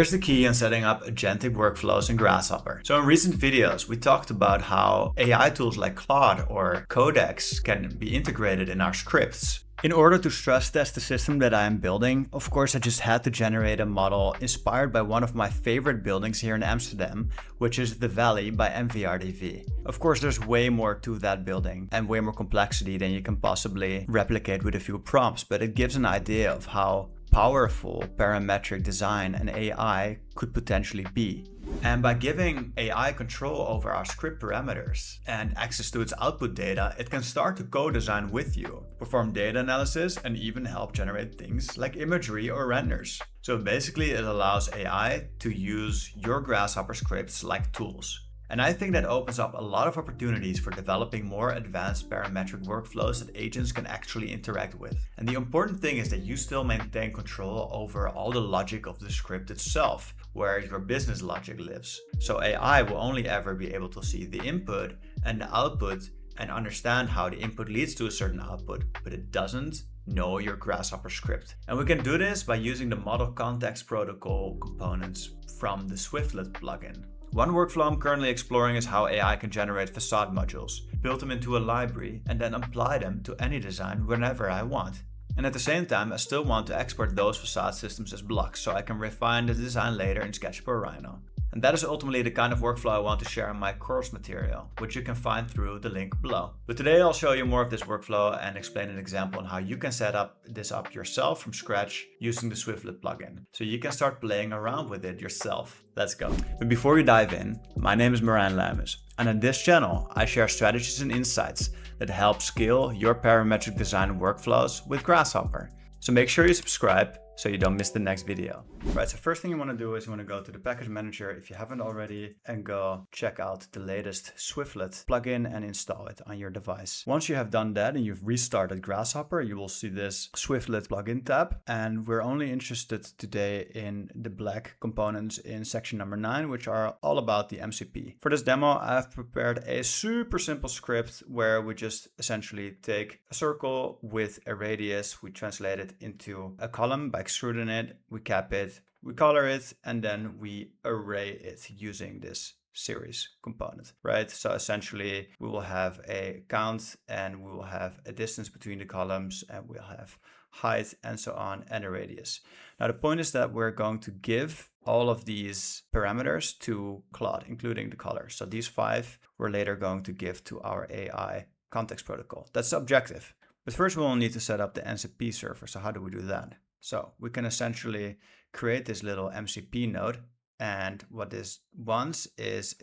Here's the key on setting up agentic workflows in Grasshopper. So in recent videos, we talked about how AI tools like Claude or Codex can be integrated in our scripts. In order to stress test the system that I am building, of course I just had to generate a model inspired by one of my favorite buildings here in Amsterdam, which is the Valley by MVRDV. Of course there's way more to that building and way more complexity than you can possibly replicate with a few prompts, but it gives an idea of how powerful parametric design and AI could potentially be. And by giving AI control over our script parameters and access to its output data, it can start to co-design with you, perform data analysis, and even help generate things like imagery or renders. So basically it allows AI to use your Grasshopper scripts like tools. And I think that opens up a lot of opportunities for developing more advanced parametric workflows that agents can actually interact with. And the important thing is that you still maintain control over all the logic of the script itself, where your business logic lives. So AI will only ever be able to see the input and the output and understand how the input leads to a certain output, but it doesn't know your Grasshopper script. And we can do this by using the model context protocol components from the Swiftlet plugin. One workflow I'm currently exploring is how AI can generate facade modules, build them into a library, and then apply them to any design whenever I want. And at the same time, I still want to export those facade systems as blocks so I can refine the design later in SketchUp or Rhino. And that is ultimately the kind of workflow I want to share in my course material, which you can find through the link below. But today I'll show you more of this workflow and explain an example on how you can set this up yourself from scratch using the Swiftlet plugin. So you can start playing around with it yourself. Let's go. But before we dive in, my name is Marijn Luijmens, and on this channel I share strategies and insights that help scale your parametric design workflows with Grasshopper. So make sure you subscribe so you don't miss the next video. Right, so first thing you want to do is you want to go to the package manager if you haven't already and go check out the latest Swiftlet plugin and install it on your device. Once you have done that and you've restarted Grasshopper, you will see this Swiftlet plugin tab, and we're only interested today in the black components in section number 9, which are all about the MCP. For this demo, I've prepared a super simple script where we just essentially take a circle with a radius, we translate it into a column by extruding it, we cap it, we color it, and then we array it using this series component, right? So essentially we will have a count and we will have a distance between the columns and we'll have height and so on and a radius. Now the point is that we're going to give all of these parameters to Claude, including the color. So these 5 we're later going to give to our AI context protocol. That's the objective. But first we will need to set up the MCP server. So how do we do that? So we can essentially create this little MCP node, and what this wants is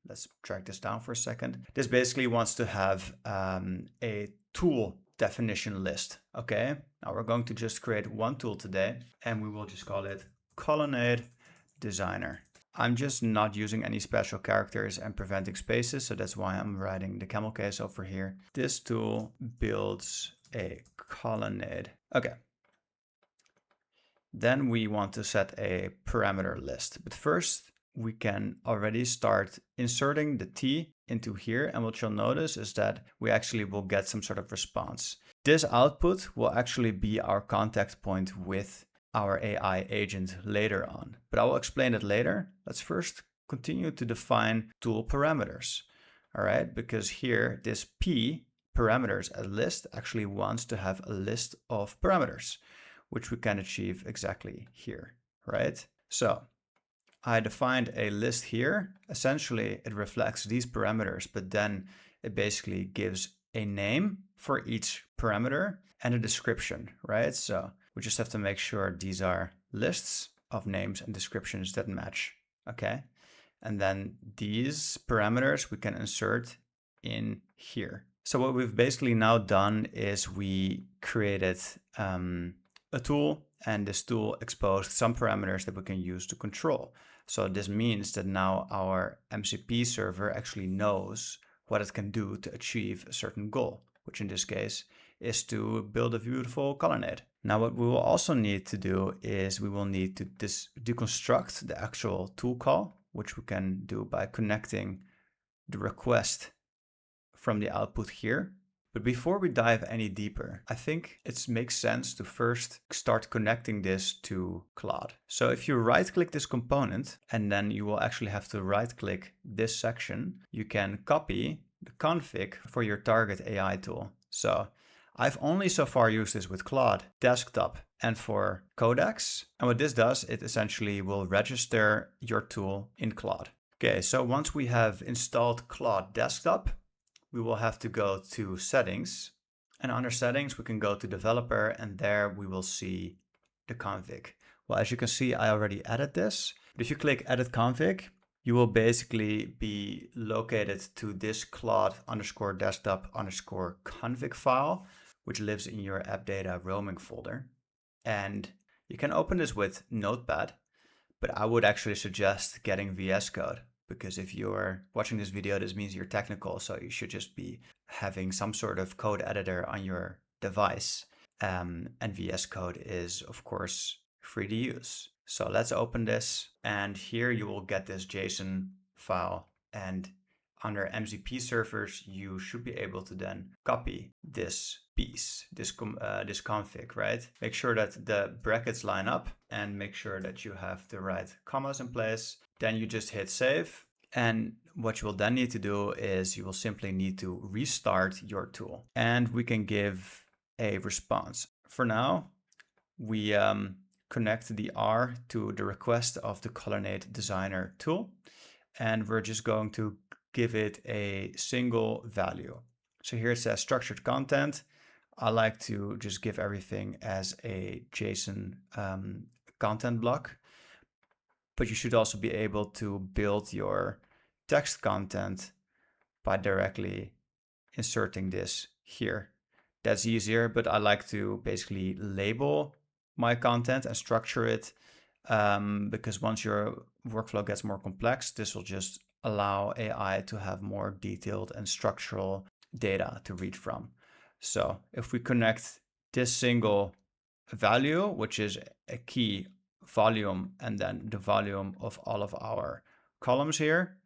let's track this down for a second. This basically wants to have a tool definition list. Okay, now we're going to just create one tool today and we will just call it colonnade designer. I'm just not using any special characters and preventing spaces, so that's why I'm writing the camel case over here. This tool builds a colonnade. Okay. Then we want to set a parameter list. But first, we can already start inserting the T into here. And what you'll notice is that we actually will get some sort of response. This output will actually be our contact point with our AI agent later on. But I will explain it later. Let's first continue to define tool parameters. All right, because here this P parameters as list actually wants to have a list of parameters, which we can achieve exactly here, right? So I defined a list here. Essentially, it reflects these parameters, but then it basically gives a name for each parameter and a description, right? So we just have to make sure these are lists of names and descriptions that match, okay? And then these parameters we can insert in here. So what we've basically now done is we created a tool, and this tool exposed some parameters that we can use to control. So this means that now our MCP server actually knows what it can do to achieve a certain goal, which in this case is to build a beautiful colonnade. Now what we will also need to do is we will need to deconstruct the actual tool call, which we can do by connecting the request from the output here But before we dive any deeper, I think it makes sense to first start connecting this to Claude. So if you right-click this component, and then you will actually have to right-click this section, you can copy the config for your target AI tool. So I've only so far used this with Claude Desktop and for Codex. And what this does, it essentially will register your tool in Claude. Okay, so once we have installed Claude Desktop, we will have to go to settings, and under settings we can go to developer, and there we will see the config. Well, as you can see, I already added this, but if you click edit config, you will basically be located to this Claude_desktop_config file, which lives in your app data roaming folder. And you can open this with Notepad, but I would actually suggest getting VS Code, because if you're watching this video, this means you're technical, so you should just be having some sort of code editor on your device. And VS Code is, of course, free to use. So let's open this, and here you will get this JSON file, and under MZP servers, you should be able to then copy this piece, this config, right? Make sure that the brackets line up and make sure that you have the right commas in place. Then you just hit save. And what you will then need to do is you will simply need to restart your tool, and we can give a response. For now, we connect the R to the request of the colonnade designer tool, and we're just going to give it a single value. So here it says structured content. I like to just give everything as a JSON content block, but you should also be able to build your text content by directly inserting this here. That's easier, but I like to basically label my content and structure it, because once your workflow gets more complex, this will just allow AI to have more detailed and structural data to read from. So if we connect this single value, which is a key volume, and then the volume of all of our columns here,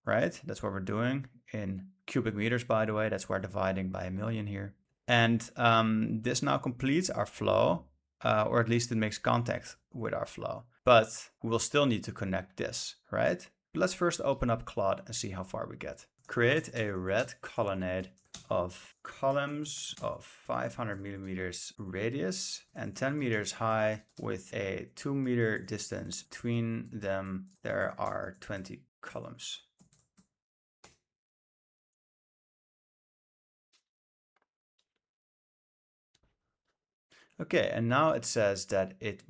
right? That's what we're doing in cubic meters, by the way. That's why we're dividing by 1,000,000 here. And this now completes our flow, or at least it makes contact with our flow. But we'll still need to connect this, right? Let's first open up Claude and see how far we get. Create a red colonnade of columns of 500 millimeters radius and 10 meters high with a 2-meter distance between them. There are 20 columns. Okay, and now it says that it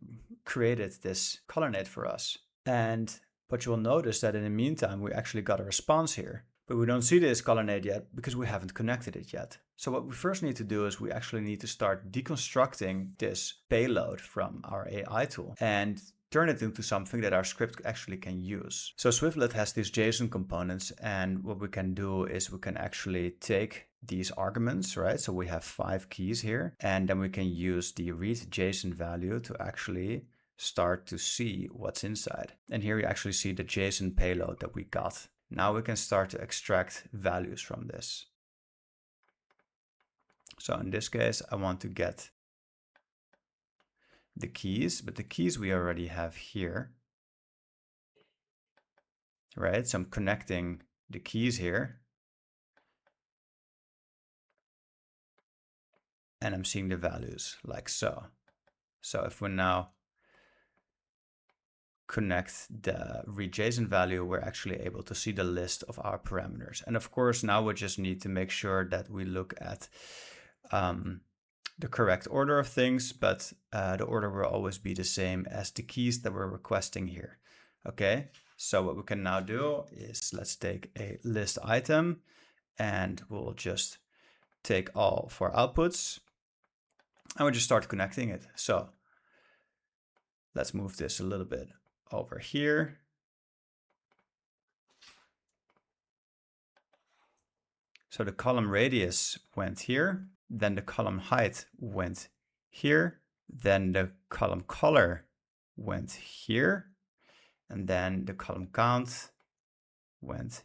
created this colonnade for us. And but you'll notice that in the meantime, we actually got a response here. But we don't see this colonnade yet because we haven't connected it yet. So what we first need to do is we actually need to start deconstructing this payload from our AI tool and turn it into something that our script actually can use. So Swiftlet has these JSON components, and what we can do is we can actually take these arguments, right? So we have 5 keys here, and then we can use the read JSON value to actually start to see what's inside. And here you actually see the JSON payload that we got. Now we can start to extract values from this. So in this case, I want to get the keys, but the keys we already have here, right? So I'm connecting the keys here, and I'm seeing the values like so. So if we now connect the read JSON value, we're actually able to see the list of our parameters. And of course, now we just need to make sure that we look at the correct order of things, but the order will always be the same as the keys that we're requesting here. Okay, so what we can now do is let's take a list item, and we'll just take all 4 outputs, and we'll just start connecting it. So let's move this a little bit over here. So the column radius went here, then the column height went here, then the column color went here, and then the column count went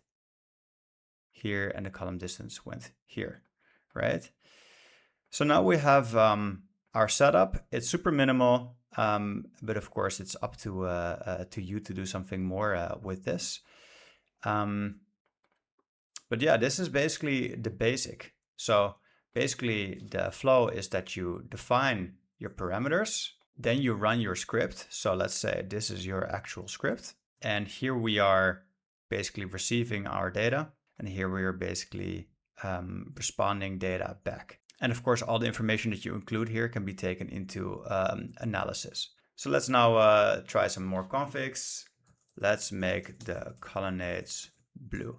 here, and the column distance went here. right? So now we have our setup. It's super minimal, but of course it's up to you to do something more with this. But yeah, this is basically the basic. So basically the flow is that you define your parameters, then you run your script. So let's say this is your actual script. And here we are basically receiving our data. And here we are basically responding data back. And of course, all the information that you include here can be taken into analysis. So let's now try some more configs. Let's make the colonnades blue.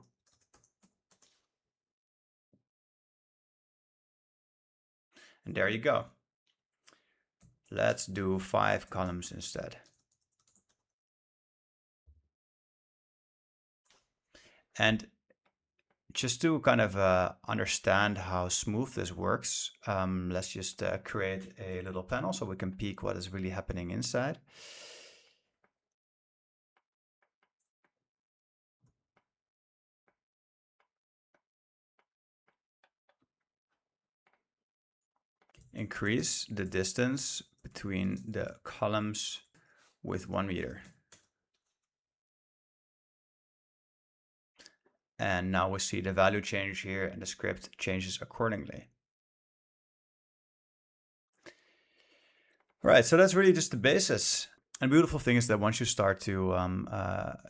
And there you go. Let's do 5 columns instead. And just to kind of understand how smooth this works, let's just create a little panel so we can peek what is really happening inside. Increase the distance between the columns with 1 meter. And now we see the value change here and the script changes accordingly. Right, so that's really just the basis. And the beautiful thing is that once you start to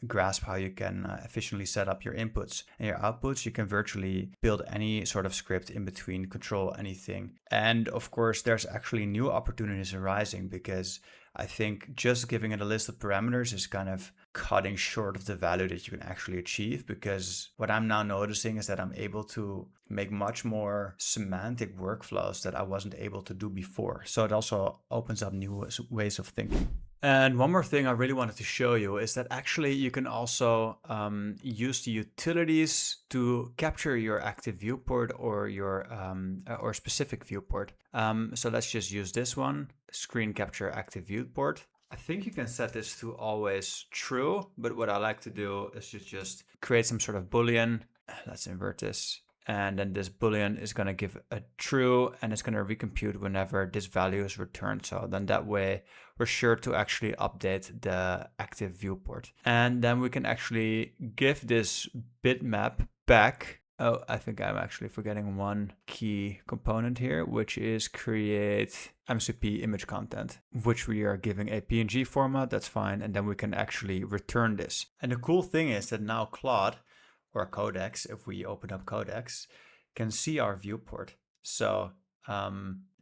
grasp how you can efficiently set up your inputs and your outputs, you can virtually build any sort of script in between, control anything. And of course, there's actually new opportunities arising, because I think just giving it a list of parameters is kind of cutting short of the value that you can actually achieve, because what I'm now noticing is that I'm able to make much more semantic workflows that I wasn't able to do before. So it also opens up new ways of thinking. And one more thing I really wanted to show you is that actually you can also use the utilities to capture your active viewport or your or specific viewport. So let's just use this one, screen capture active viewport. I think you can set this to always true, but what I like to do is just create some sort of Boolean. Let's invert this. And then this Boolean is going to give a true, and it's going to recompute whenever this value is returned. So then that way we're sure to actually update the active viewport. And then we can actually give this bitmap back. Oh, I think I'm actually forgetting one key component here, which is create MCP image content, which we are giving a PNG format. That's fine. And then we can actually return this. And the cool thing is that now Claude, or Codex, if we open up Codex, can see our viewport. So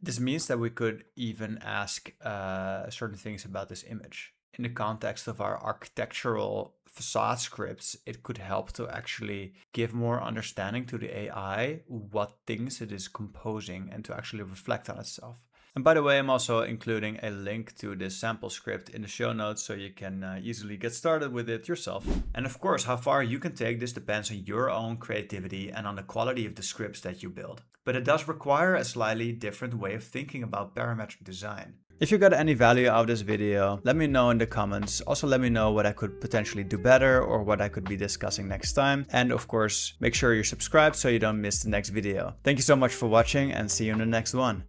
this means that we could even ask certain things about this image. In the context of our architectural facade scripts, it could help to actually give more understanding to the AI what things it is composing and to actually reflect on itself. And by the way, I'm also including a link to this sample script in the show notes so you can easily get started with it yourself. And of course, how far you can take this depends on your own creativity and on the quality of the scripts that you build. But it does require a slightly different way of thinking about parametric design. If you got any value out of this video, let me know in the comments. Also, let me know what I could potentially do better or what I could be discussing next time. And of course, make sure you're subscribed so you don't miss the next video. Thank you so much for watching, and see you in the next one.